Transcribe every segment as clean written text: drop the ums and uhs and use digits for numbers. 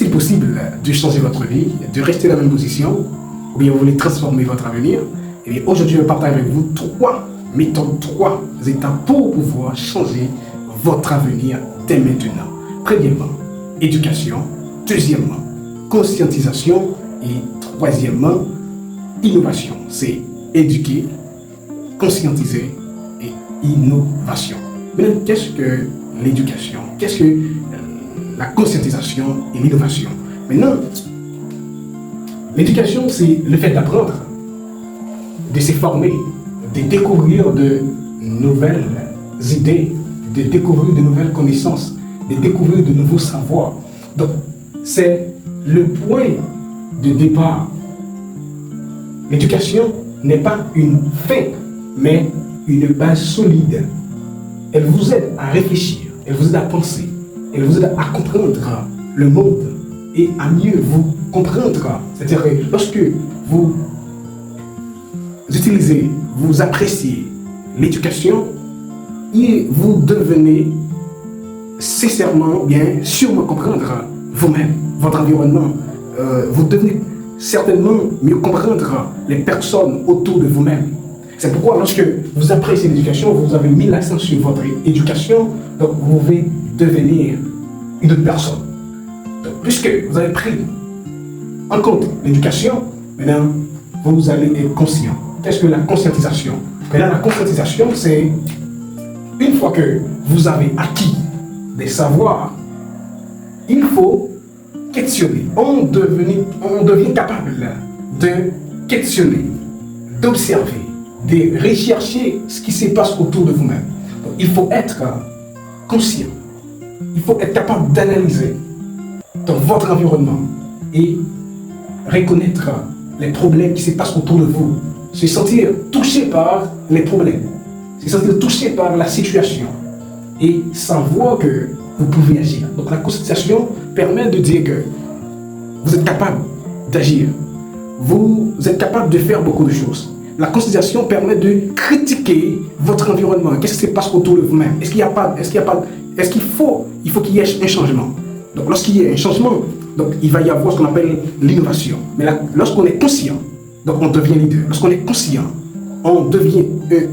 est-il possible de changer votre vie, de rester dans la même position, ou bien vous voulez transformer votre avenir? Et bien aujourd'hui, je partage avec vous 3 méthodes, 3 étapes pour pouvoir changer votre avenir dès maintenant. Premièrement, éducation. Deuxièmement, conscientisation. Et troisièmement, innovation. C'est éduquer, conscientiser et innovation. Maintenant, qu'est-ce que l'éducation? Qu'est-ce que la conscientisation et l'innovation? Maintenant, l'éducation, c'est le fait d'apprendre, de se former, de découvrir de nouvelles idées, de découvrir de nouvelles connaissances, de découvrir de nouveaux savoirs. Donc, c'est le point de départ. L'éducation n'est pas une fin, mais une base solide. Elle vous aide à réfléchir, elle vous aide à penser, elle vous aide à comprendre le monde et à mieux vous comprendre. C'est-à-dire que lorsque vous utilisez, vous appréciez l'éducation, vous devenez sincèrement, bien sûrement comprendre vous-même, votre environnement. Vous devenez certainement mieux comprendre les personnes autour de vous-même. C'est pourquoi lorsque vous appréciez l'éducation, vous avez mis l'accent sur votre éducation, donc vous pouvez devenir une autre personne. Donc, puisque vous avez pris en compte l'éducation, maintenant vous allez être conscient. Qu'est-ce que la conscientisation? Maintenant, la conscientisation, c'est une fois que vous avez acquis des savoirs, il faut questionner. On devient capable de questionner, d'observer, de rechercher ce qui se passe autour de vous-même. Donc, il faut être conscient. Il faut être capable d'analyser dans votre environnement et reconnaître les problèmes qui se passent autour de vous. Se sentir touché par les problèmes. Se sentir touché par la situation. Et savoir que vous pouvez agir. Donc la conscientisation permet de dire que vous êtes capable d'agir. Vous êtes capable de faire beaucoup de choses. La conscientisation permet de critiquer votre environnement. Qu'est-ce qui se passe autour de vous-même? Il faut qu'il y ait un changement. Donc lorsqu'il y a un changement, donc il va y avoir ce qu'on appelle l'innovation. Mais lorsqu'on est conscient, donc on devient leader. Lorsqu'on est conscient, on devient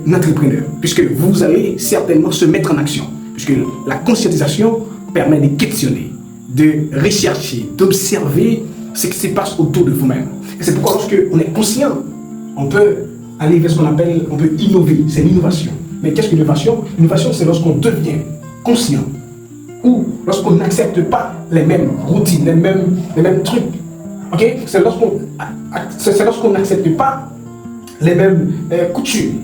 un entrepreneur. Puisque vous allez certainement se mettre en action. Puisque la conscientisation permet de questionner, de rechercher, d'observer ce qui se passe autour de vous-même. Et c'est pourquoi lorsque on est conscient, on peut aller vers ce qu'on appelle, on peut innover, c'est l'innovation. Mais qu'est-ce que l'innovation? L'innovation, c'est lorsqu'on devient conscient ou lorsqu'on n'accepte pas les mêmes routines, les mêmes trucs. Ok? C'est lorsqu'on n'accepte pas les mêmes coutumes.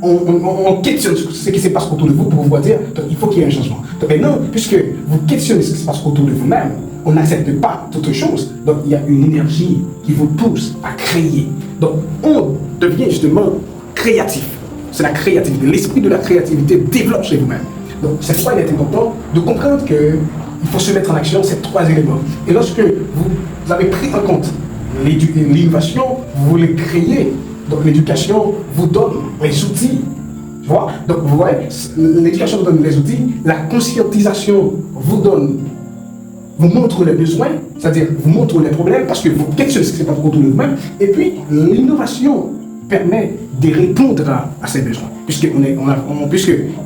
On questionne ce qui se passe autour de vous pour pouvoir dire donc, il faut qu'il y ait un changement. Donc maintenant, puisque vous questionnez ce qui se passe autour de vous-même, on n'accepte pas toute chose. Donc il y a une énergie qui vous pousse à créer. Donc on devient justement créatif. C'est la créativité. L'esprit de la créativité développe chez vous-même. Donc c'est pourquoi il est important de comprendre qu'il faut se mettre en action ces 3 éléments. Et lorsque vous avez pris en compte l'innovation, vous voulez créer. Donc l'éducation vous donne les outils, tu vois. Donc vous voyez, l'éducation vous donne les outils, la conscientisation vous montre les besoins, c'est-à-dire vous montre les problèmes parce que vous questionnez ce qui se passe autour de vous-même. Et puis l'innovation permet de répondre à ces besoins, puisqu'il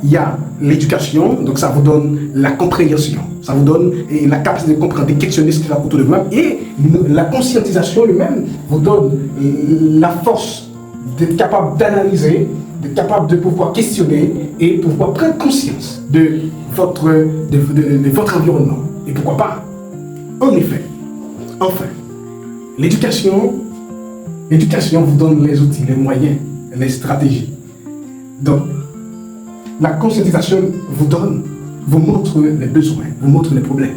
y a l'éducation, donc ça vous donne la compréhension, ça vous donne la capacité de comprendre, de questionner ce qui se passe autour de vous-même, et la conscientisation elle-même vous donne la force d'être capable d'analyser, d'être capable de pouvoir questionner et pouvoir prendre conscience de votre environnement. Et pourquoi pas? En effet, enfin, l'éducation vous donne les outils, les moyens, les stratégies. Donc, la conscientisation vous montre les besoins, vous montre les problèmes,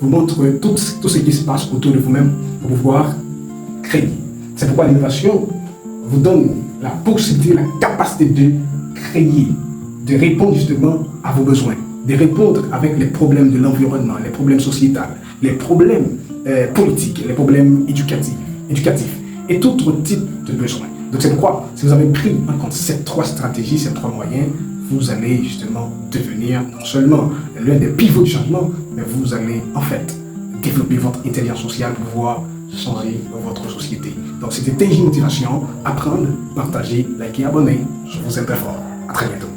vous montre tout ce qui se passe autour de vous-même pour pouvoir créer. C'est pourquoi l'innovation vous donne la possibilité, la capacité de créer, de répondre justement à vos besoins, de répondre avec les problèmes de l'environnement, les problèmes sociétaux, les problèmes politiques, les problèmes éducatifs et tout autre type de besoins. Donc c'est pourquoi, si vous avez pris en compte ces 3 stratégies, ces 3 moyens, vous allez justement devenir non seulement l'un des pivots du changement, mais vous allez en fait développer votre intelligence sociale pour pouvoir changer votre société. Donc c'était TJ Motivation, apprendre, partager, liker, abonner. Je vous aime très fort. À très bientôt.